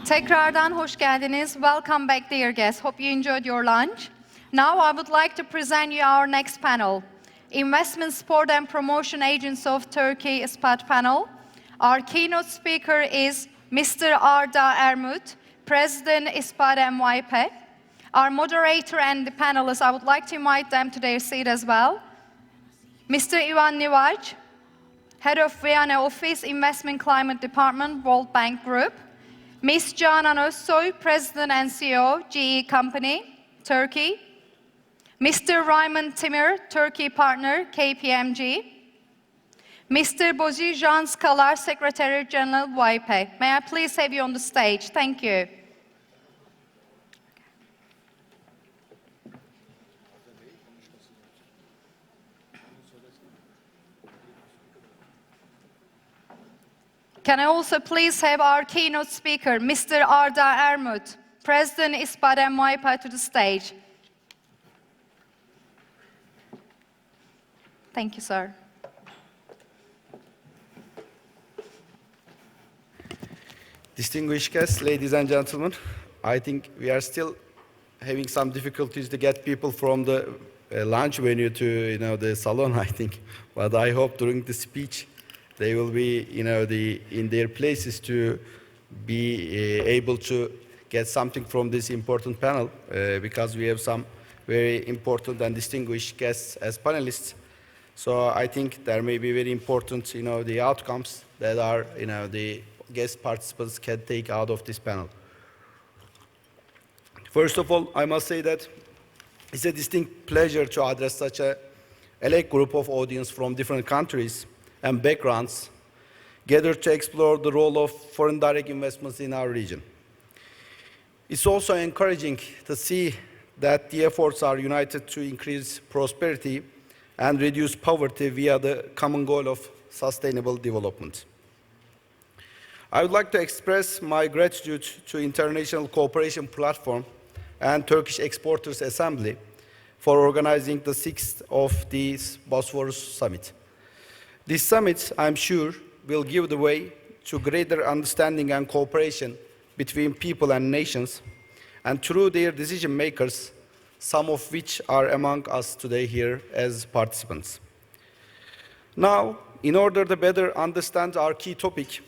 Tekrardan hoş geldiniz. Welcome back, dear guests. Hope you enjoyed your lunch. Now I would like to present you our next panel. Investment, Sport and Promotion Agents of Turkey ISPAT panel. Our keynote speaker is Mr. Arda Ermut, President ISPAT NYP. Our moderator and the panelists, I would like to invite them to their seat as well. Mr. Ivan Nivaj, Head of Vienna Office, Investment Climate Department, World Bank Group. Ms. Canan Özsoy, President and CEO, GE Company, Turkey. Mr. Raymond Timur, Turkey Partner, KPMG. Mr. Bozi Jean Skalar, Secretary General, YP. May I please have you on the stage? Thank you. Can I also please have our keynote speaker, Mr. Arda Ermut, President ISPAT NYP, to the stage. Thank you, sir. Distinguished guests, ladies and gentlemen, I think we are still having some difficulties to get people from the lunch venue to the salon, I think. But I hope during the speech they will be in their places to be able to get something from this important panel because we have some very important and distinguished guests as panelists. So I think there may be very important the outcomes that are the guest participants can take out of this panel. First of all, I must say that it's a distinct pleasure to address such a elite group of audience from different countries and backgrounds gathered to explore the role of foreign direct investments in our region. It's also encouraging to see that the efforts are united to increase prosperity and reduce poverty via the common goal of sustainable development. I would like to express my gratitude to International Cooperation Platform and Turkish Exporters Assembly for organizing the 6th of this Bosphorus Summit. This summit, I'm sure, will give the way to greater understanding and cooperation between people and nations, and through their decision makers, some of which are among us today here as participants. Now, in order to better understand our key topic,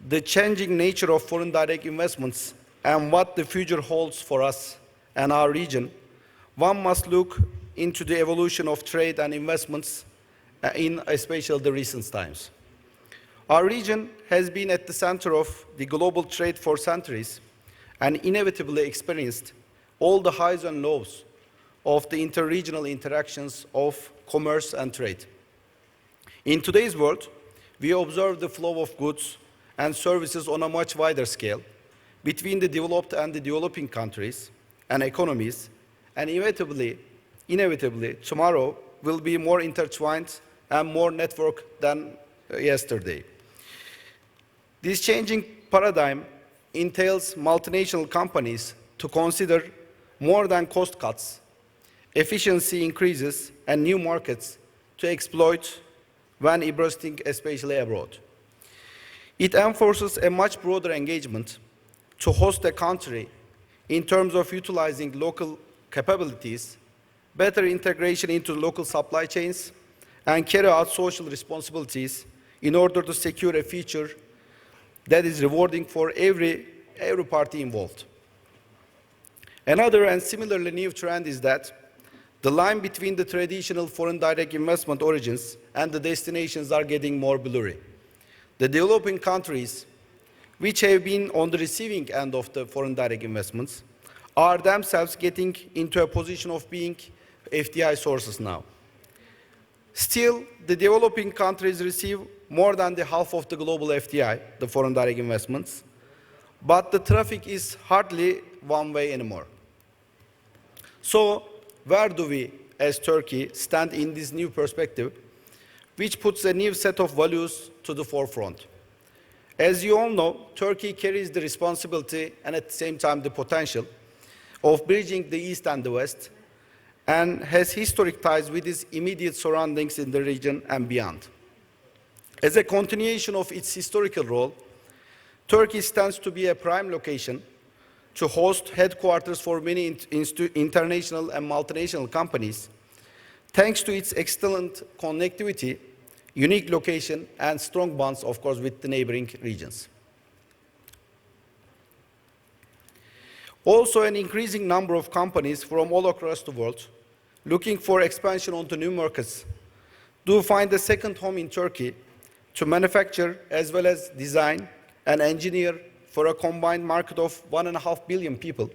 the changing nature of foreign direct investments and what the future holds for us and our region, one must look into the evolution of trade and investments in especially the recent times. Our region has been at the center of the global trade for centuries and inevitably experienced all the highs and lows of the interregional interactions of commerce and trade. In today's world, we observe the flow of goods and services on a much wider scale between the developed and the developing countries and economies, and inevitably, tomorrow will be more intertwined and more networked than yesterday. This changing paradigm entails multinational companies to consider more than cost cuts, efficiency increases, and new markets to exploit when investing, especially abroad. It enforces a much broader engagement to host a country in terms of utilizing local capabilities, better integration into local supply chains, and carry out social responsibilities in order to secure a future that is rewarding for every party involved. Another and similarly new trend is that the line between the traditional foreign direct investment origins and the destinations are getting more blurry. The developing countries, which have been on the receiving end of the foreign direct investments, are themselves getting into a position of being FDI sources now. Still, the developing countries receive more than the half of the global FDI, the foreign direct investments, but the traffic is hardly one way anymore. So, where do we, as Turkey, stand in this new perspective, which puts a new set of values to the forefront? As you all know, Turkey carries the responsibility and at the same time the potential of bridging the East and the West, and has historic ties with its immediate surroundings in the region and beyond. As a continuation of its historical role, Turkey stands to be a prime location to host headquarters for many international and multinational companies, thanks to its excellent connectivity, unique location, and strong bonds, of course, with the neighboring regions. Also, an increasing number of companies from all across the world looking for expansion onto new markets do find a second home in Turkey to manufacture as well as design and engineer for a combined market of 1.5 billion people,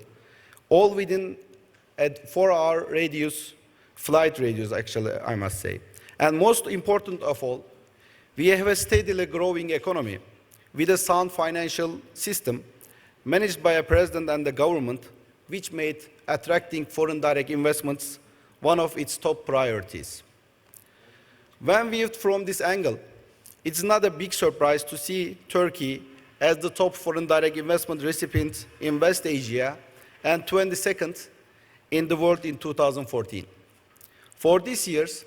all within a 4-hour radius, flight radius, actually, I must say. And most important of all, we have a steadily growing economy with a sound financial system managed by a president and the government, which made attracting foreign direct investments one of its top priorities. When viewed from this angle, it's not a big surprise to see Turkey as the top foreign direct investment recipient in West Asia and 22nd in the world in 2014. For these years,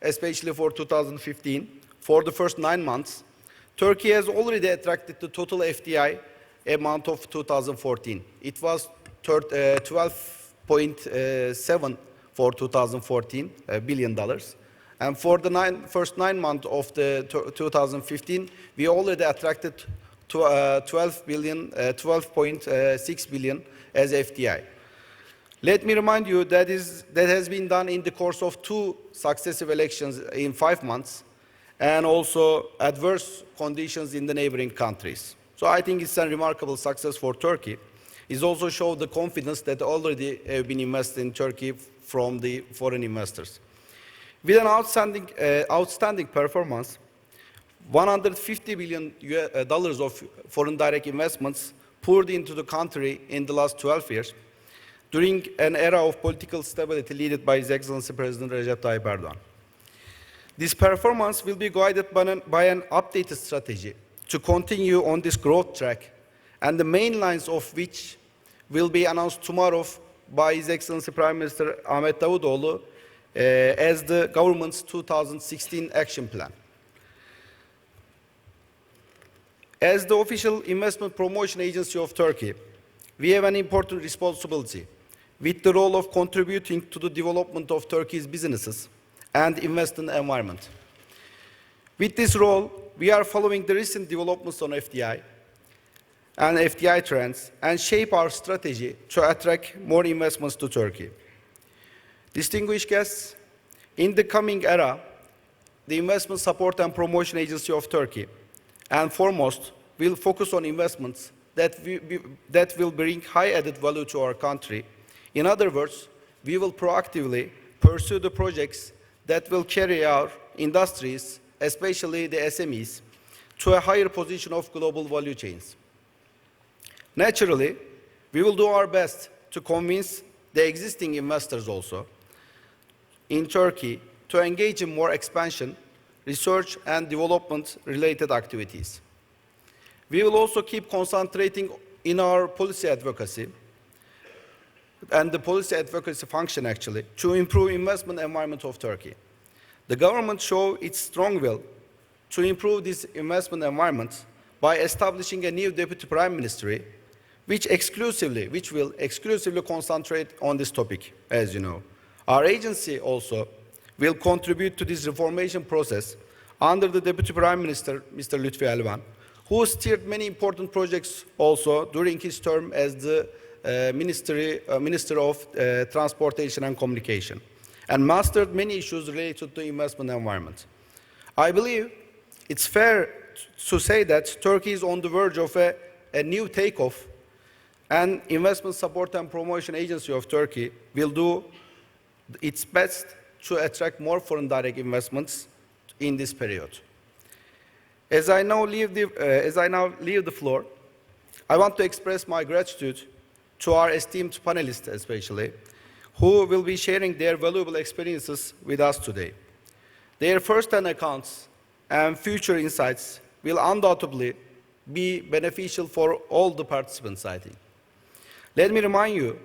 especially for 2015, for the first 9 months, Turkey has already attracted the total FDI amount of 2014. It was 12.7 for 2014 billion dollars. And for the first 9 months of the 2015, we already attracted 12.6 billion as FDI. Let me remind you that has been done in the course of 2 successive elections in 5 months, and also adverse conditions in the neighboring countries. So I think it's a remarkable success for Turkey. It also shows the confidence that already have been invested in Turkey from the foreign investors. With an outstanding performance, $150 billion of foreign direct investments poured into the country in the last 12 years, during an era of political stability led by His Excellency President Recep Tayyip Erdogan. This performance will be guided by an updated strategy to continue on this growth track, and the main lines of which will be announced tomorrow by His Excellency Prime Minister Ahmet Davutoğlu as the government's 2016 action plan. As the official investment promotion agency of Turkey, we have an important responsibility with the role of contributing to the development of Turkey's businesses and investment environment. With this role, we are following the recent developments on FDI and FDI trends and shape our strategy to attract more investments to Turkey. Distinguished guests, in the coming era, the Investment Support and Promotion Agency of Turkey, and foremost, will focus on investments that will bring high added value to our country. In other words, we will proactively pursue the projects that will carry our industries, especially the SMEs, to a higher position of global value chains. Naturally, we will do our best to convince the existing investors also in Turkey to engage in more expansion, research and development related activities. We will also keep concentrating in our policy advocacy and the policy advocacy function actually to improve investment environment of Turkey. The government showed its strong will to improve this investment environment by establishing a new Deputy Prime Ministry which will exclusively concentrate on this topic, as you know. Our agency also will contribute to this reformation process under the Deputy Prime Minister, Mr. Lütfi Elvan, who steered many important projects also during his term as the Minister of Transportation and Communication, and mastered many issues related to investment environment. I believe it's fair to say that Turkey is on the verge of a new takeoff, and Investment Support and Promotion Agency of Turkey will do its best to attract more foreign direct investments in this period. As I now leave the floor, I want to express my gratitude to our esteemed panelists especially, who will be sharing their valuable experiences with us today. Their first-hand accounts and future insights will undoubtedly be beneficial for all the participants, I think. Let me remind you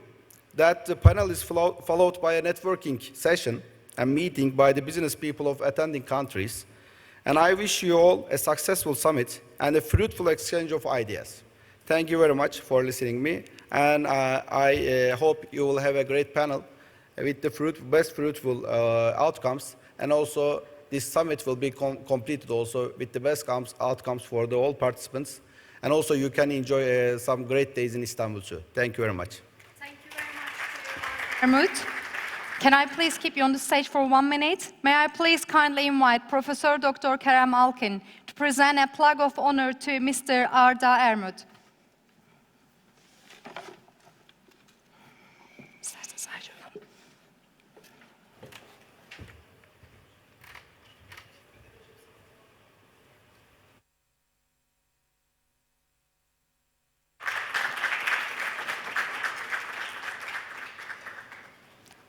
that the panel is followed by a networking session and meeting by the business people of attending countries, And I wish you all a successful summit and a fruitful exchange of ideas. Thank you very much for listening to me, and I hope you will have a great panel with the best fruitful outcomes, and also this summit will be completed also with the best outcomes for the all participants, and also you can enjoy some great days in Istanbul too. Thank you very much. Thank you very much, Ermut. Can I please keep you on the stage for 1 minute? May I please kindly invite Professor Dr. Kerem Alkin to present a plaque of honor to Mr. Arda Ermut.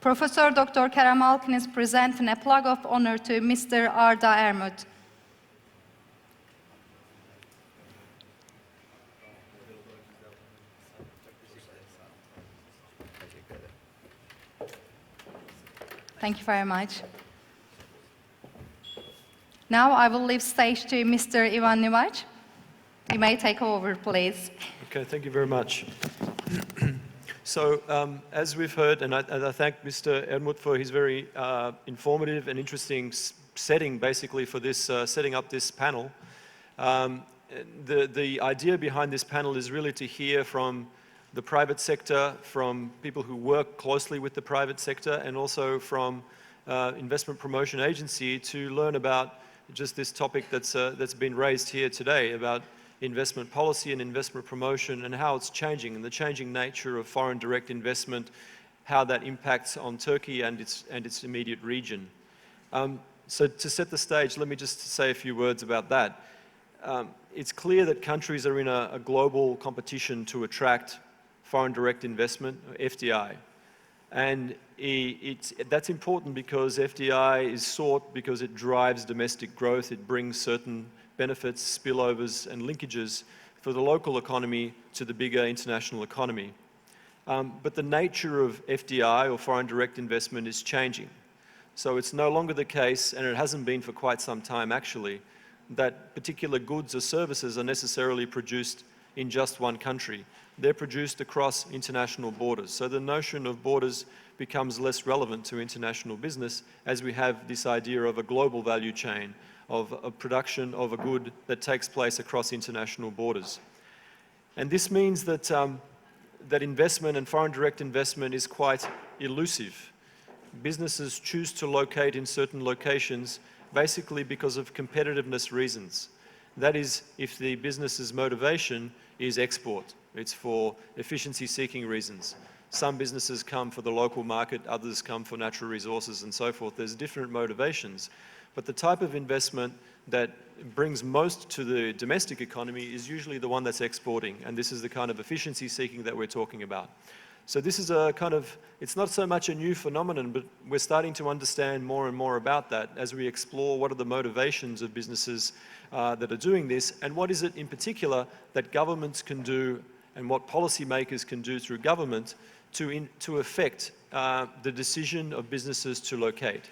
Professor Dr. Kerem Alkin is presenting a plaque of honor to Mr. Arda Ermut. Thank you very much. Now I will leave stage to Mr. Ivan Nivac. You may take over, please. Okay, thank you very much. So, as we've heard, and I thank Mr. Ermut for his very informative and interesting setting, basically, for this, setting up this panel. The idea behind this panel is really to hear from the private sector, from people who work closely with the private sector, and also from investment promotion agency to learn about just this topic that's been raised here today about investment policy and investment promotion and how it's changing and the changing nature of foreign direct investment, how that impacts on Turkey and its immediate region. So to set the stage, let me just say a few words about that. It's clear that countries are in a global competition to attract foreign direct investment, FDI. And that's important because FDI is sought because it drives domestic growth, it brings certain benefits, spillovers and linkages for the local economy to the bigger international economy. But the nature of FDI, or foreign direct investment, is changing. So it's no longer the case, and it hasn't been for quite some time actually, that particular goods or services are necessarily produced in just one country. They're produced across international borders. So the notion of borders becomes less relevant to international business as we have this idea of a global value chain, of a production of a good that takes place across international borders. And this means that, that investment and foreign direct investment is quite elusive. Businesses choose to locate in certain locations basically because of competitiveness reasons. That is, if the business's motivation is export. It's for efficiency-seeking reasons. Some businesses come for the local market, others come for natural resources and so forth. There's different motivations. But the type of investment that brings most to the domestic economy is usually the one that's exporting, and this is the kind of efficiency seeking that we're talking about. So this is a kind of, it's not so much a new phenomenon, but we're starting to understand more and more about that as we explore what are the motivations of businesses that are doing this, and what is it in particular that governments can do and what policymakers can do through government to affect the decision of businesses to locate,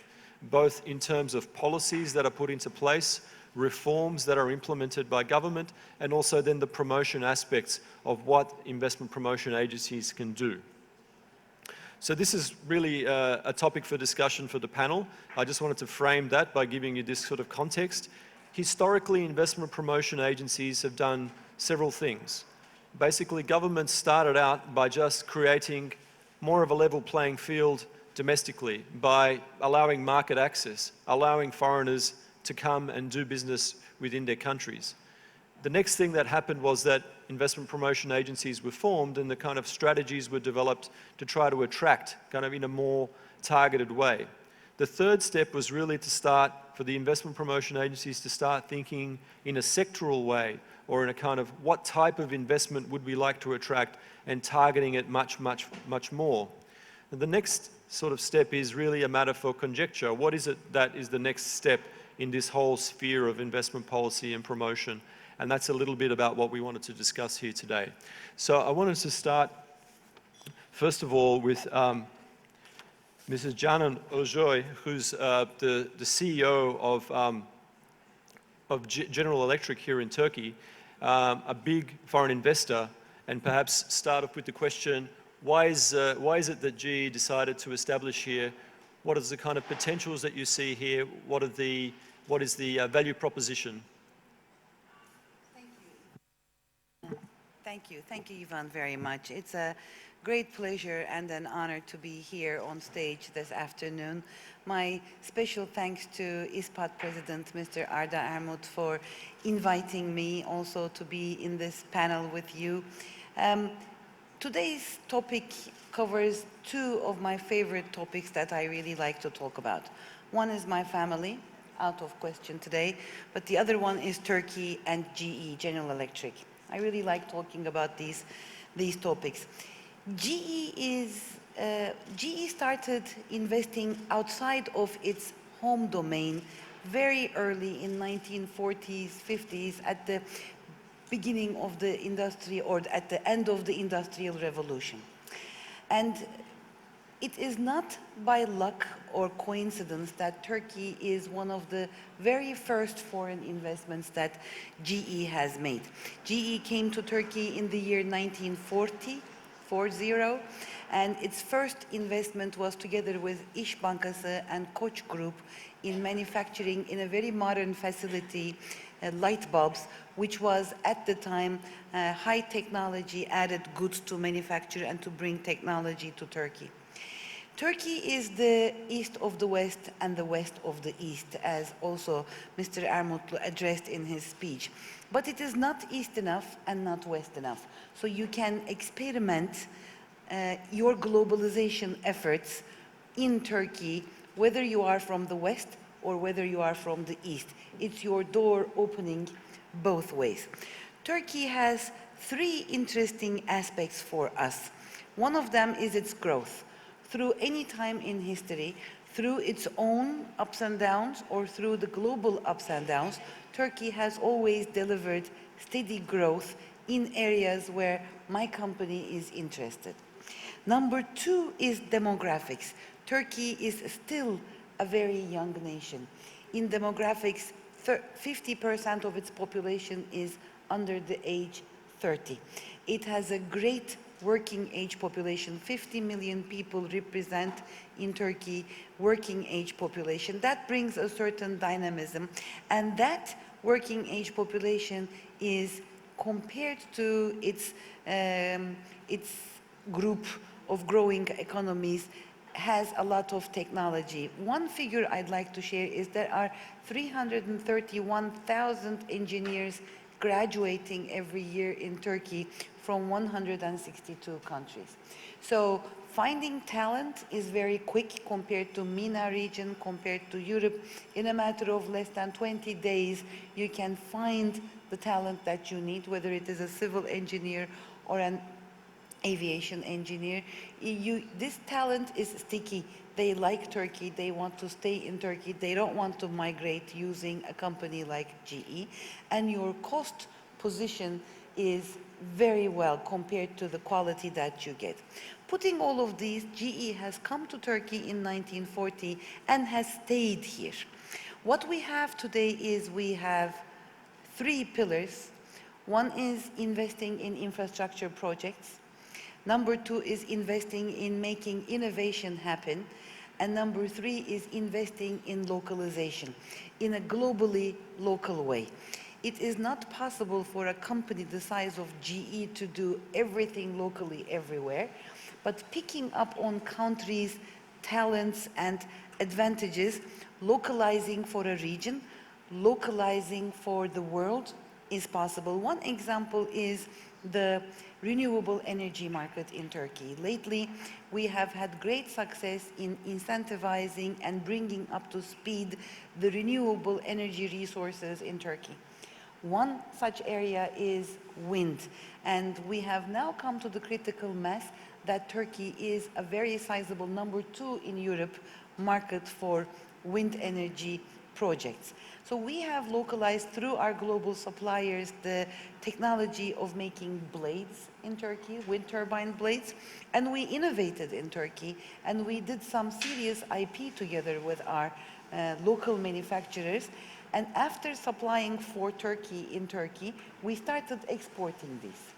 both in terms of policies that are put into place, reforms that are implemented by government, and also then the promotion aspects of what investment promotion agencies can do. So this is really a topic for discussion for the panel. I just wanted to frame that by giving you this sort of context. Historically, investment promotion agencies have done several things. Basically, governments started out by just creating more of a level playing field domestically by allowing market access, allowing foreigners to come and do business within their countries. The next thing that happened was that investment promotion agencies were formed and the kind of strategies were developed to try to attract kind of in a more targeted way. The third step was really to start, for the investment promotion agencies to start thinking in a sectoral way, or in a kind of what type of investment would we like to attract, and targeting it much more. And the next sort of step is really a matter for conjecture. What is it that is the next step in this whole sphere of investment policy and promotion? And that's a little bit about what we wanted to discuss here today. So I wanted to start, first of all, with Mrs. Canan Ojoy, who's the CEO General Electric here in Turkey, a big foreign investor, and perhaps start off with the question, why is it that GE decided to establish here? What is the kind of potentials that you see here? What is the value proposition? Thank you, Ivan, very much. It's a great pleasure and an honor to be here on stage this afternoon. My special thanks to ISPAT President, Mr. Arda Ermut, for inviting me also to be in this panel with you. Today's topic covers two of my favorite topics that I really like to talk about. One is my family, out of question today, but the other one is Turkey and GE, General Electric. I really like talking about these topics. GE started investing outside of its home domain very early in 1940s, 50s, at the beginning of the industry, or at the end of the Industrial Revolution. And it is not by luck or coincidence that Turkey is one of the very first foreign investments that GE has made. GE came to Turkey in the year 1940, and its first investment was together with İş Bankası and Koç Group in manufacturing in a very modern facility, light bulbs, which was at the time high technology added goods to manufacture and to bring technology to Turkey. Turkey is the east of the west and the west of the east, as also Mr. Ermutlu addressed in his speech. But it is not east enough and not west enough. So you can experiment your globalization efforts in Turkey, whether you are from the west or whether you are from the east. It's your door opening both ways. Turkey has three interesting aspects for us. One of them is its growth. Through any time in history, through its own ups and downs or through the global ups and downs, Turkey has always delivered steady growth in areas where my company is interested. Number two is demographics. Turkey is still a very young nation. In demographics, 50% of its population is under the age 30. It has a great working age population. 50 million people represent in Turkey working age population. That brings a certain dynamism, and that working age population is compared to its group of growing economies has a lot of technology. One figure I'd like to share is there are 331,000 engineers graduating every year in Turkey from 162 countries. So finding talent is very quick compared to MENA region, compared to Europe. In a matter of less than 20 days, you can find the talent that you need, whether it is a civil engineer or an aviation engineer. This talent is sticky. They like Turkey, they want to stay in Turkey, they don't want to migrate using a company like GE, and your cost position is very well compared to the quality that you get. Putting all of these, GE has come to Turkey in 1940 and has stayed here. What we have today is we have three pillars. One is investing in infrastructure projects. Number two is investing in making innovation happen. And number three is investing in localization in a globally local way. It is not possible for a company the size of GE to do everything locally everywhere, but picking up on countries' talents and advantages, localizing for a region, localizing for the world is possible. One example is the renewable energy market in Turkey. Lately, we have had great success in incentivizing and bringing up to speed the renewable energy resources in Turkey. One such area is wind, and we have now come to the critical mass that Turkey is a very sizable number two in Europe market for wind energy projects. So we have localized through our global suppliers the technology of making blades in Turkey, wind turbine blades, and we innovated in Turkey, and we did some serious IP together with our local manufacturers. And after supplying for Turkey in Turkey, we started exporting these.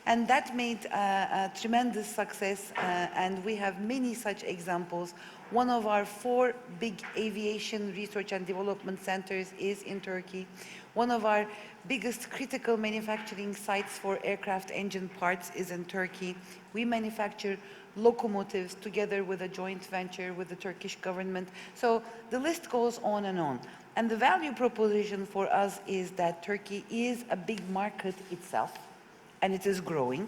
And that made a tremendous success, and we have many such examples. One of our 4 big aviation research and development centers is in Turkey. One of our biggest critical manufacturing sites for aircraft engine parts is in Turkey. We manufacture locomotives together with a joint venture with the Turkish government. So the list goes on and on. And the value proposition for us is that Turkey is a big market itself, and it is growing,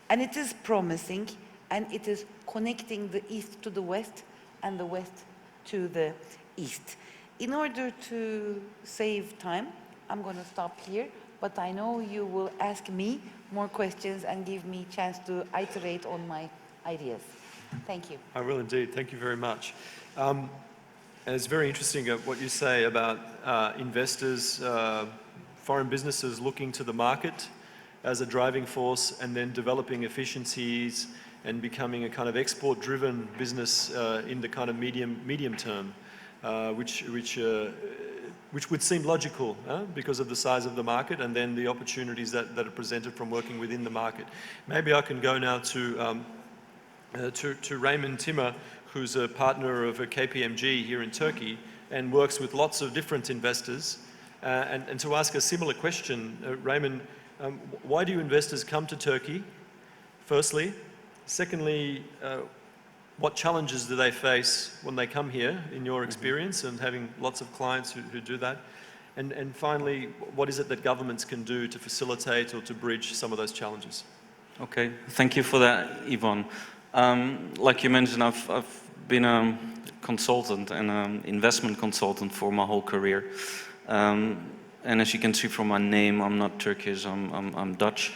and it is promising, and it is connecting the East to the West and the West to the East. In order to save time, I'm going to stop here, but I know you will ask me more questions and give me a chance to iterate on my ideas. Thank you. I will indeed. Thank you very much. And it's very interesting what you say about investors, foreign businesses looking to the market as a driving force and then developing efficiencies and becoming a kind of export-driven business in the kind of medium term, which would seem logical because of the size of the market and then the opportunities that are presented from working within the market. Maybe I can go now to Raymond Timmer, who's a partner of a KPMG here in Turkey and works with lots of different investors, and to ask a similar question. Raymond, why do investors come to Turkey, firstly? Secondly, what challenges do they face when they come here, in your experience, and having lots of clients who do that? And finally, what is it that governments can do to facilitate or to bridge some of those challenges? Okay, thank you for that, Yvonne. Like you mentioned, I've been a consultant and an investment consultant for my whole career. And as you can see from my name, I'm not Turkish, I'm Dutch,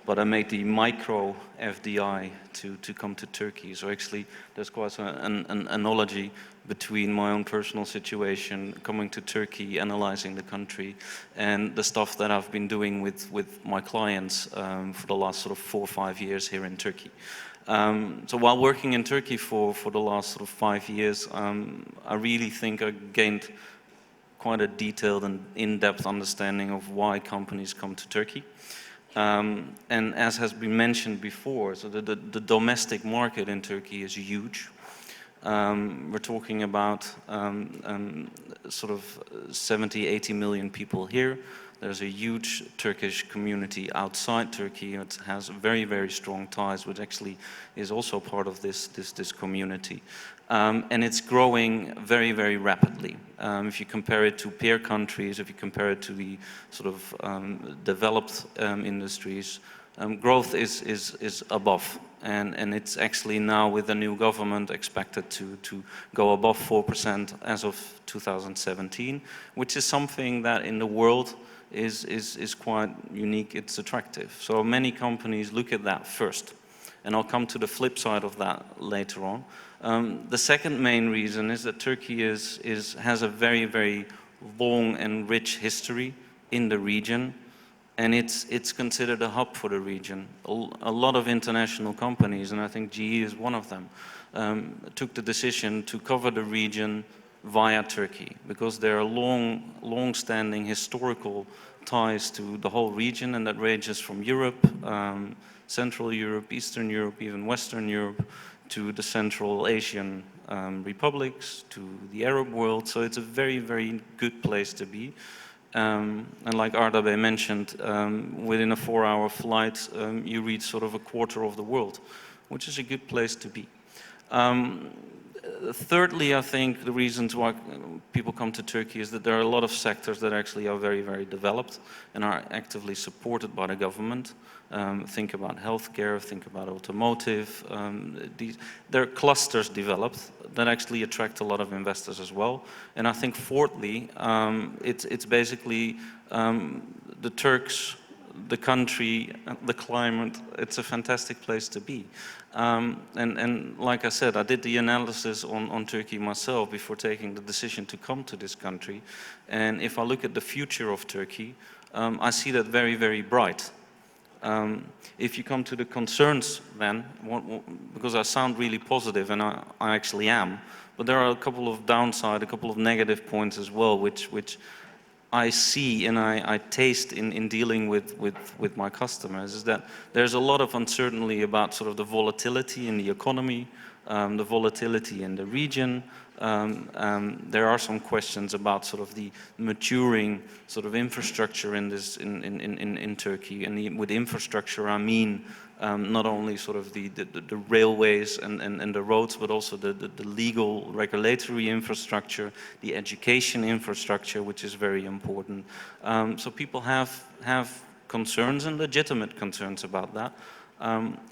but I made the micro FDI to come to Turkey. So actually, there's quite an analogy between my own personal situation, coming to Turkey, analyzing the country, and the stuff that I've been doing with my clients for the last sort of 4 or 5 years here in Turkey. So while working in Turkey for the last sort of 5 years, I really think I gained quite a detailed and in-depth understanding of why companies come to Turkey. And as has been mentioned before, so the domestic market in Turkey is huge. We're talking about sort of 70, 80 million people here. There's a huge Turkish community outside Turkey. It has very, very strong ties, which actually is also part of this community. And it's growing very, very rapidly. If you compare it to peer countries, if you compare it to the sort of developed industries, growth is above. And it's actually now, with the new government, expected to go above 4% as of 2017, which is something that in the world is quite unique, it's attractive. So many companies look at that first. And I'll come to the flip side of that later on. The second main reason is that Turkey has a very, very long and rich history in the region, and it's considered a hub for the region. A lot of international companies, and I think GE is one of them, took the decision to cover the region via Turkey, because there are long-standing historical ties to the whole region, and that ranges from Europe, Central Europe, Eastern Europe, even Western Europe, to the Central Asian republics, to the Arab world. So it's a very, very good place to be. And like Ardabe mentioned, within a 4-hour flight, you reach sort of a quarter of the world, which is a good place to be. Thirdly, I think the reasons why people come to Turkey is that there are a lot of sectors that actually are very, very developed and are actively supported by the government. Think about healthcare, think about automotive. There are clusters developed that actually attract a lot of investors as well. And I think fourthly, it's basically the Turks, the country, the climate. It's a fantastic place to be. And like I said, I did the analysis on Turkey myself before taking the decision to come to this country. And if I look at the future of Turkey, I see that very, very bright. If you come to the concerns then, because I sound really positive, and I actually am, but there are a couple of downside, a couple of negative points as well, which I see and I taste in dealing with my customers is that there's a lot of uncertainty about sort of the volatility in the economy, the volatility in the region. There are some questions about sort of the maturing sort of infrastructure in this in Turkey, and with infrastructure I mean not only sort of the railways and the roads, but also the legal regulatory infrastructure, the education infrastructure, which is very important. So people have concerns, and legitimate concerns about that.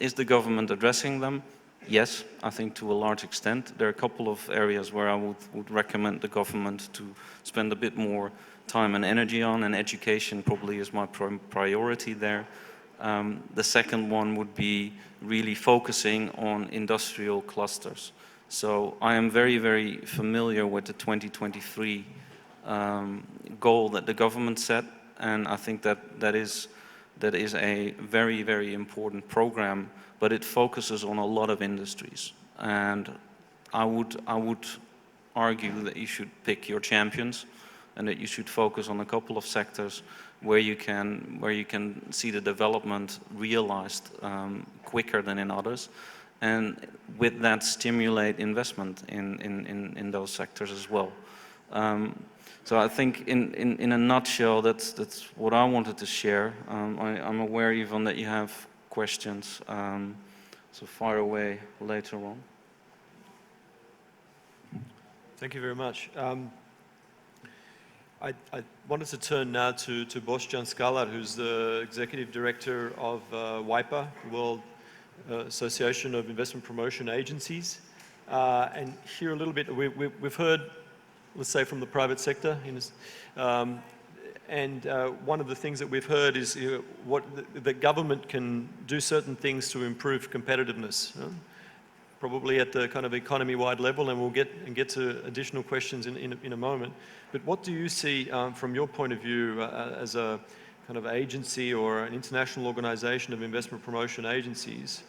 Is the government addressing them? Yes, I think to a large extent. There are a couple of areas where I would recommend the government to spend a bit more time and energy on, and education probably is my priority there. The second one would be really focusing on industrial clusters. So I am very, very familiar with the 2023 goal that the government set, and I think that is a very, very important program, but it focuses on a lot of industries. And I would argue that you should pick your champions, and that you should focus on a couple of sectors where you can see the development realized quicker than in others, and with that stimulate investment in those sectors as well. So I think in a nutshell, that's what I wanted to share. I'm aware, Yvonne, that you have questions, so fire away later on. Thank you very much. I wanted to turn now to Božidar Skalar, who's the Executive Director of WIPA, World Association of Investment Promotion Agencies, and hear a little bit. We've heard, let's say, from the private sector, and one of the things that we've heard is what the government can do certain things to improve competitiveness. Probably at the kind of economy-wide level, and we'll get to additional questions in a moment. But what do you see from your point of view as a kind of agency or an international organization of investment promotion agencies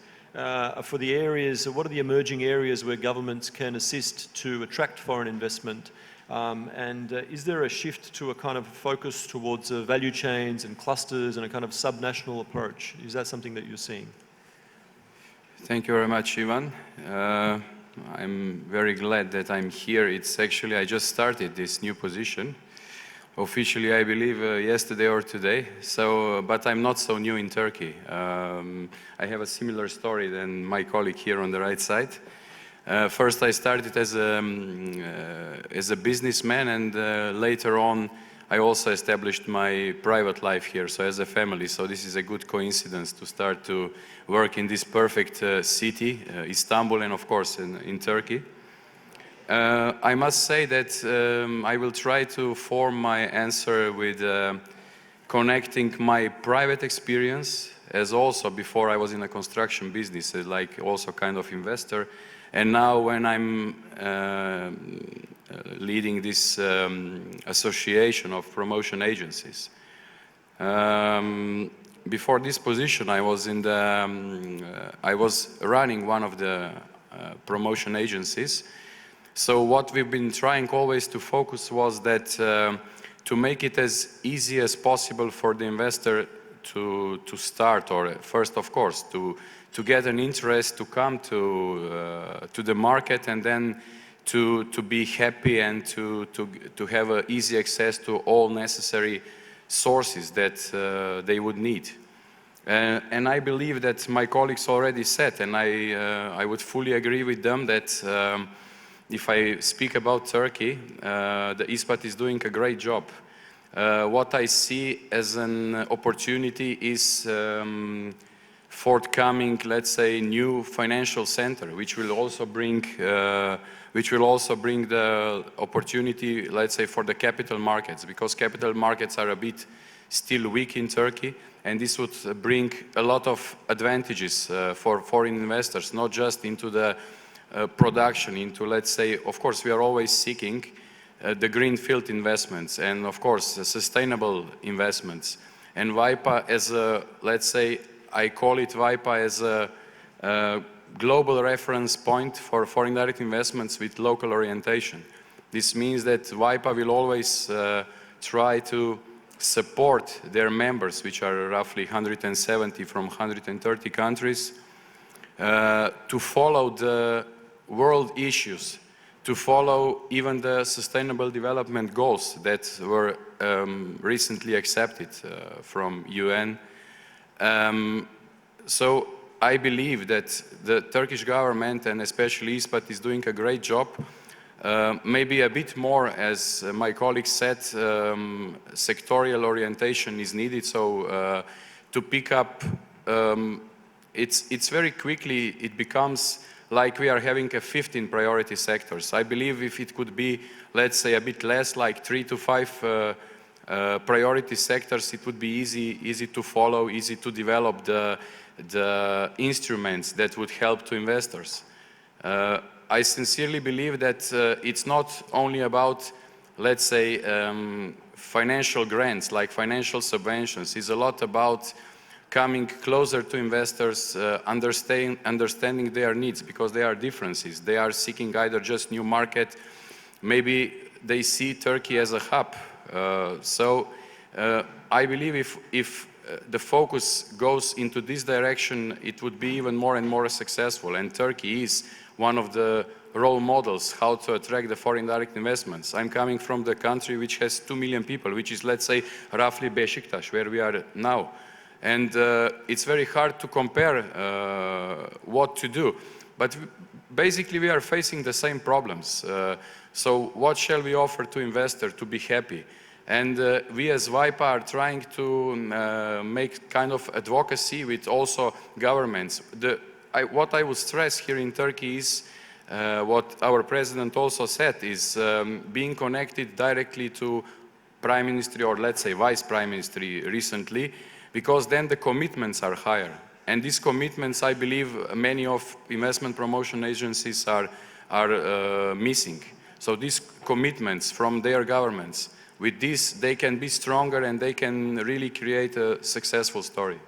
for the areas, what are the emerging areas where governments can assist to attract foreign investment? And is there a shift to a kind of focus towards value chains and clusters and a kind of subnational approach? Is that something that you're seeing? Thank you very much, Ivan. I'm very glad that I'm here. It's actually, I just started this new position. Officially, I believe yesterday or today. So, but I'm not so new in Turkey. I have a similar story than my colleague here on the right side. First, I started as a businessman, and later on, I also established my private life here, so as a family. So this is a good coincidence to start to work in this perfect city, Istanbul, and of course in Turkey. I must say that I will try to form my answer with connecting my private experience, as also before I was in a construction business, like also kind of investor. And now when I'm leading this association of promotion agencies. Before this position, I was running one of the promotion agencies. So what we've been trying always to focus was that to make it as easy as possible for the investor to start, or first, of course, to get an interest to come to the market, and then to be happy and to have easy access to all necessary sources that they would need. And I believe that my colleagues already said, and I would fully agree with them, that if I speak about Turkey, the ISPAT is doing a great job. What I see as an opportunity is forthcoming, let's say, new financial center, which will also bring the opportunity, let's say, for the capital markets, because capital markets are a bit still weak in Turkey, and this would bring a lot of advantages for foreign investors, not just into the production, into, let's say, of course, we are always seeking the greenfield investments and, of course, sustainable investments. And WIPA as a, let's say, I call it WIPA as a global reference point for foreign direct investments with local orientation. This means that WIPA will always try to support their members, which are roughly 170 from 130 countries, to follow the world issues, to follow even the Sustainable Development Goals that were recently accepted from UN. So I believe that the Turkish government, and especially ISPAT, is doing a great job. Maybe a bit more, as my colleague said, sectorial orientation is needed. So to pick up, it's very quickly, it becomes like we are having a 15 priority sectors. I believe if it could be, let's say, a bit less, like 3 to 5 priority sectors, it would be easy to follow, easy to develop the instruments that would help to investors. I sincerely believe that it's not only about, let's say, financial grants, like financial subventions. It's a lot about coming closer to investors, understanding their needs, because there are differences. They are seeking either just new market, maybe they see Turkey as a hub. So I believe if the focus goes into this direction, it would be even more and more successful. And Turkey is one of the role models how to attract the foreign direct investments. I'm coming from the country which has 2 million people, which is, let's say, roughly Beşiktaş, where we are now. And it's very hard to compare what to do. But basically, we are facing the same problems. So what shall we offer to investors to be happy? And we as WIPA are trying to make kind of advocacy with also governments. What I would stress here in Turkey is what our president also said, is being connected directly to Prime Ministry, or let's say Vice Prime Ministry recently, because then the commitments are higher. And these commitments, I believe, many of investment promotion agencies are missing. So these commitments from their governments, with this, they can be stronger and they can really create a successful story.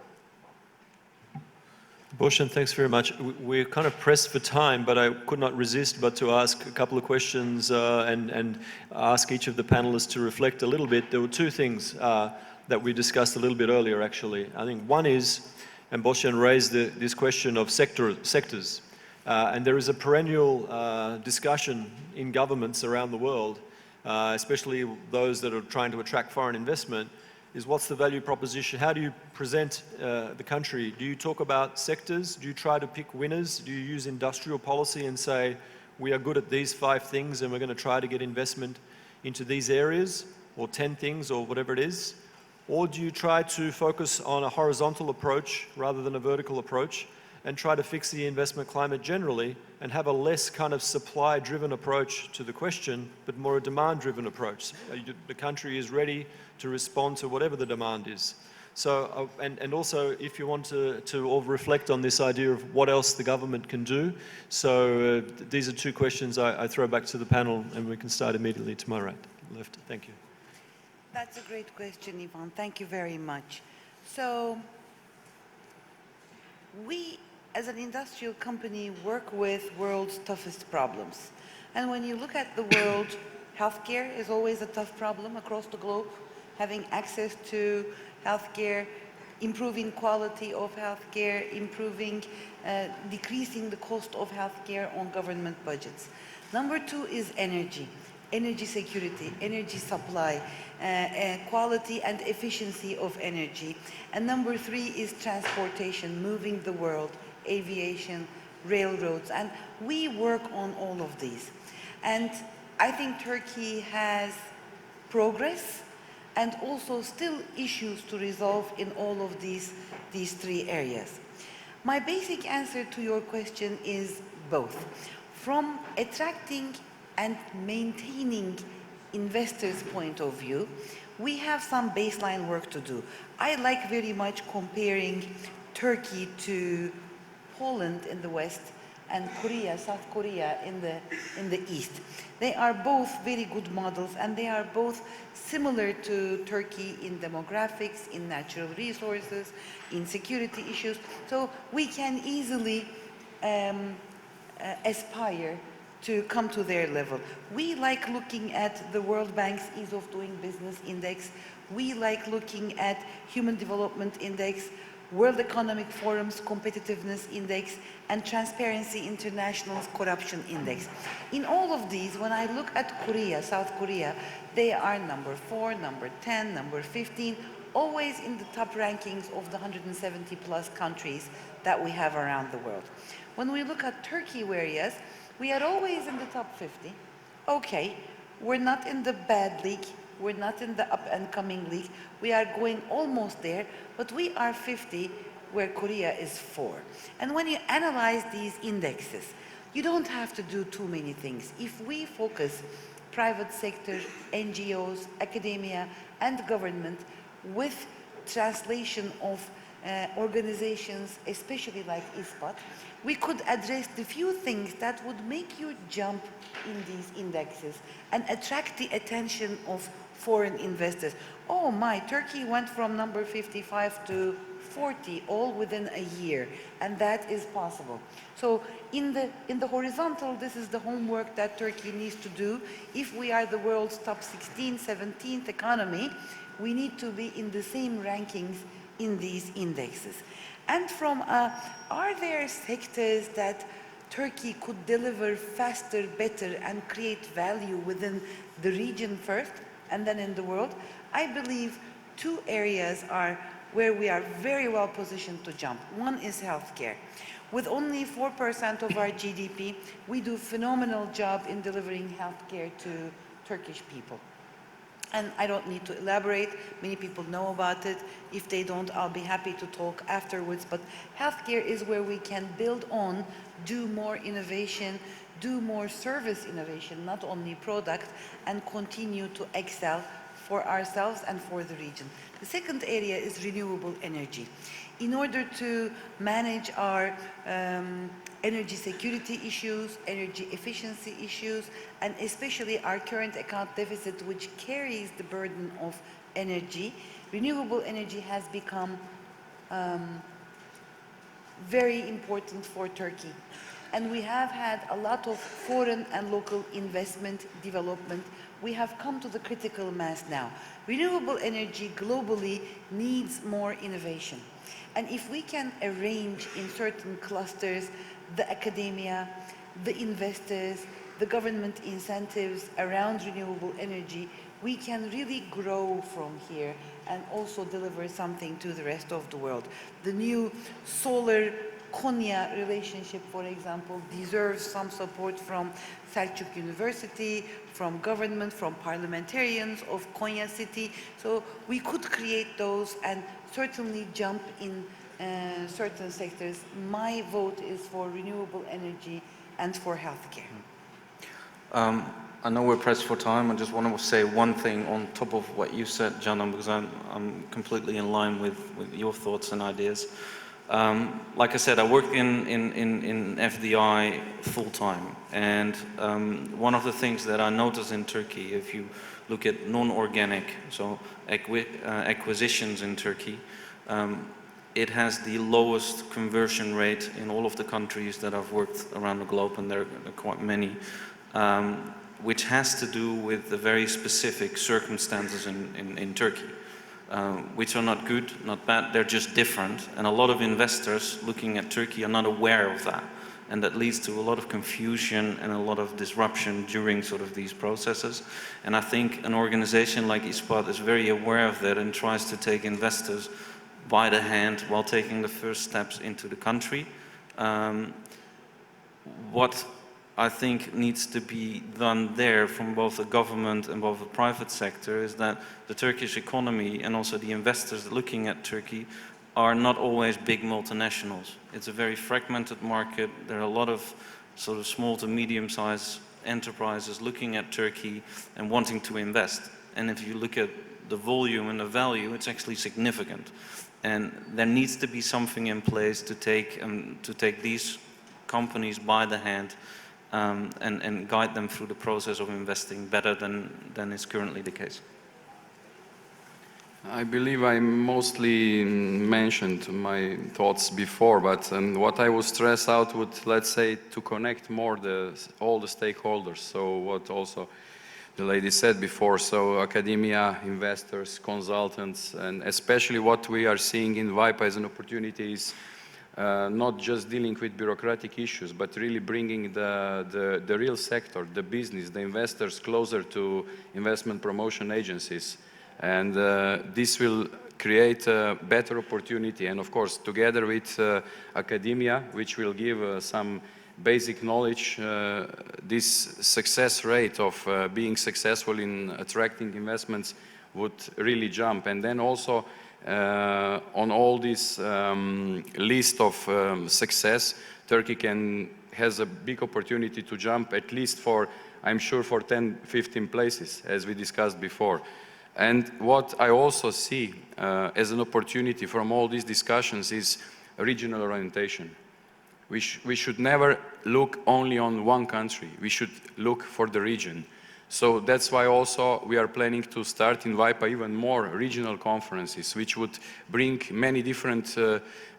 Boşan, thanks very much. We're kind of pressed for time, but I could not resist but to ask a couple of questions and ask each of the panelists to reflect a little bit. There were two things that we discussed a little bit earlier, actually. I think one is, and Boşan raised this question of sectors. And there is a perennial discussion in governments around the world, especially those that are trying to attract foreign investment, is what's the value proposition? How do you present the country? Do you talk about sectors? Do you try to pick winners? Do you use industrial policy and say, we are good at these 5 things and we're going to try to get investment into these areas, or 10 things, or whatever it is? Or do you try to focus on a horizontal approach rather than a vertical approach, and try to fix the investment climate generally and have a less kind of supply-driven approach to the question, but more a demand-driven approach? The country is ready to respond to whatever the demand is. So, and also, if you want to all reflect on this idea of what else the government can do. So these are 2 questions I throw back to the panel, and we can start immediately to my right, left. Thank you. That's a great question, Ivan. Thank you very much. So we, as an industrial company, work with world's toughest problems. And when you look at the world, healthcare is always a tough problem across the globe. Having access to healthcare, improving quality of healthcare, decreasing the cost of healthcare on government budgets. Number 2 is energy security, energy supply, quality and efficiency of energy. And number 3 is transportation, moving the world, aviation, railroads, and we work on all of these. And I think Turkey has progress and also still issues to resolve in all of these 3 areas. My basic answer to your question is both. From attracting and maintaining investors' point of view, we have some baseline work to do. I like very much comparing Turkey to Poland in the West and Korea, South Korea in the East. They are both very good models, and they are both similar to Turkey in demographics, in natural resources, in security issues. So we can easily aspire to come to their level. We like looking at the World Bank's Ease of Doing Business Index. We like looking at Human Development Index, World Economic Forum's Competitiveness Index, and Transparency International's Corruption Index. In all of these, when I look at Korea, South Korea, they are number 4, number 10, number 15, always in the top rankings of the 170 plus countries that we have around the world. When we look at Turkey, whereas we are always in the top 50. Okay, we're not in the bad league, we're not in the up and coming league, we are going almost there, but we are 50 where Korea is 4. And when you analyze these indexes, you don't have to do too many things. If we focus private sector, NGOs, academia, and government with translation of organizations, especially like ISPAT, we could address the few things that would make you jump in these indexes and attract the attention of foreign investors. Oh my, Turkey went from number 55 to 40 all within a year, and that is possible. So in the horizontal, this is the homework that Turkey needs to do. If we are the world's top 16th, 17th economy, we need to be in the same rankings in these indexes. And from, are there sectors that Turkey could deliver faster, better, and create value within the region first, and then in the world? I believe 2 areas are where we are very well positioned to jump. One is healthcare. With only 4% of our GDP, we do a phenomenal job in delivering healthcare to Turkish people. And I don't need to elaborate, many people know about it. If they don't, I'll be happy to talk afterwards. But healthcare is where we can build on, do more innovation, do more service innovation, not only product, and continue to excel for ourselves and for the region. The second area is renewable energy. In order to manage our energy security issues, energy efficiency issues, and especially our current account deficit, which carries the burden of energy, renewable energy has become very important for Turkey. And we have had a lot of foreign and local investment development. We have come to the critical mass now. Renewable energy globally needs more innovation. And if we can arrange in certain clusters the academia, the investors, the government incentives around renewable energy, we can really grow from here and also deliver something to the rest of the world. The new solar Konya relationship, for example, deserves some support from Selçuk University, from government, from parliamentarians of Konya city. So we could create those and certainly jump in certain sectors. My vote is for renewable energy and for healthcare. I know we're pressed for time. I just want to say one thing on top of what you said, Jana, because I'm completely in line with your thoughts and ideas. Like I said, I work in FDI full-time, and one of the things that I notice in Turkey, if you look at non-organic, so acquisitions in Turkey, it has the lowest conversion rate in all of the countries that I've worked around the globe, and there are quite many, which has to do with the very specific circumstances in Turkey. Which are not good, not bad, they're just different. And a lot of investors looking at Turkey are not aware of that. And that leads to a lot of confusion and a lot of disruption during sort of these processes. And I think an organization like ISPAT is very aware of that and tries to take investors by the hand while taking the first steps into the country. What I think needs to be done there from both the government and both the private sector is that the Turkish economy and also the investors looking at Turkey are not always big multinationals. It's a very fragmented market. There are a lot of sort of small to medium-sized enterprises looking at Turkey and wanting to invest. And if you look at the volume and the value, it's actually significant. And there needs to be something in place to take these companies by the hand and guide them through the process of investing better than is currently the case. I believe I mostly mentioned my thoughts before, but what I would stress out would, let's say, to connect more all the stakeholders. So what also the lady said before, so academia, investors, consultants, and especially what we are seeing in WIPA as an opportunity is not just dealing with bureaucratic issues, but really bringing the real sector, the business, the investors closer to investment promotion agencies. And this will create a better opportunity. And of course, together with academia, which will give some basic knowledge, this success rate of being successful in attracting investments would really jump. And then also on all this list of success, Turkey has a big opportunity to jump at least for, I'm sure, for 10, 15 places, as we discussed before. And what I also see as an opportunity from all these discussions is regional orientation. We should never look only on one country. We should look for the region. So that's why also we are planning to start in WIPA even more regional conferences, which would bring many different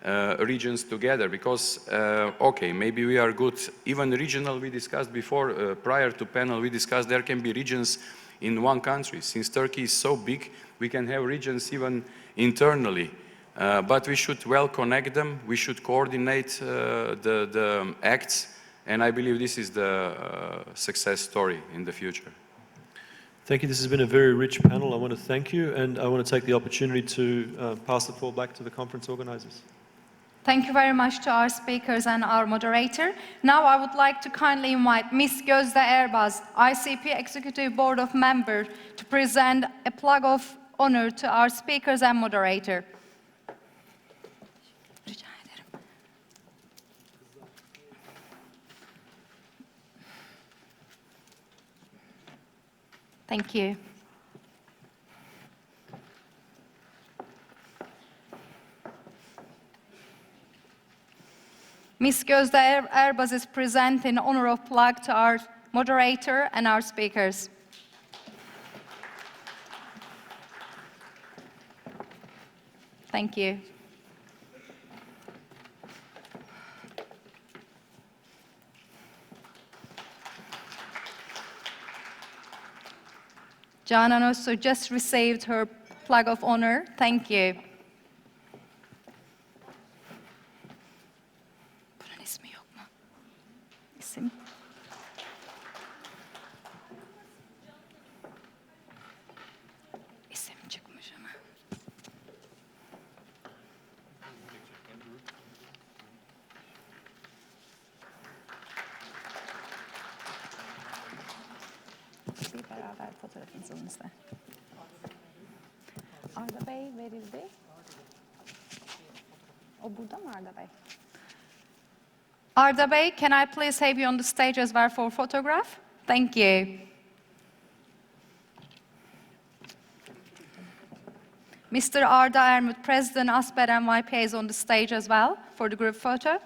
regions together. Because, okay, maybe we are good. Even regional, we discussed before, prior to panel, we discussed there can be regions in one country. Since Turkey is so big, we can have regions even internally. But we should well connect them. We should coordinate the acts. And I believe this is the success story in the future. Thank you. This has been a very rich panel. I want to thank you, and I want to take the opportunity to pass the floor back to the conference organizers. Thank you very much to our speakers and our moderator. Now I would like to kindly invite Ms. Gözde Erbaz, ICP Executive Board of Member, to present a plug of honor to our speakers and moderator. Rica ederim. Thank you. Ms. Gözde Erbaz is present in honor of plug to our moderator and our speakers. Thank you. Canan also just received her plug of honor. Thank you. Bunun ismi yok mu? İsim. İsim çıkmış ama. Bir beraber fotoğrafınızı alınızda. Arda Bey verildi. O burada mı Arda Bey? Arda Bey, can I please have you on the stage as well for photograph? Thank you. Mr. Arda Ermut, President ISPAT NYPA is on the stage as well for the group photo.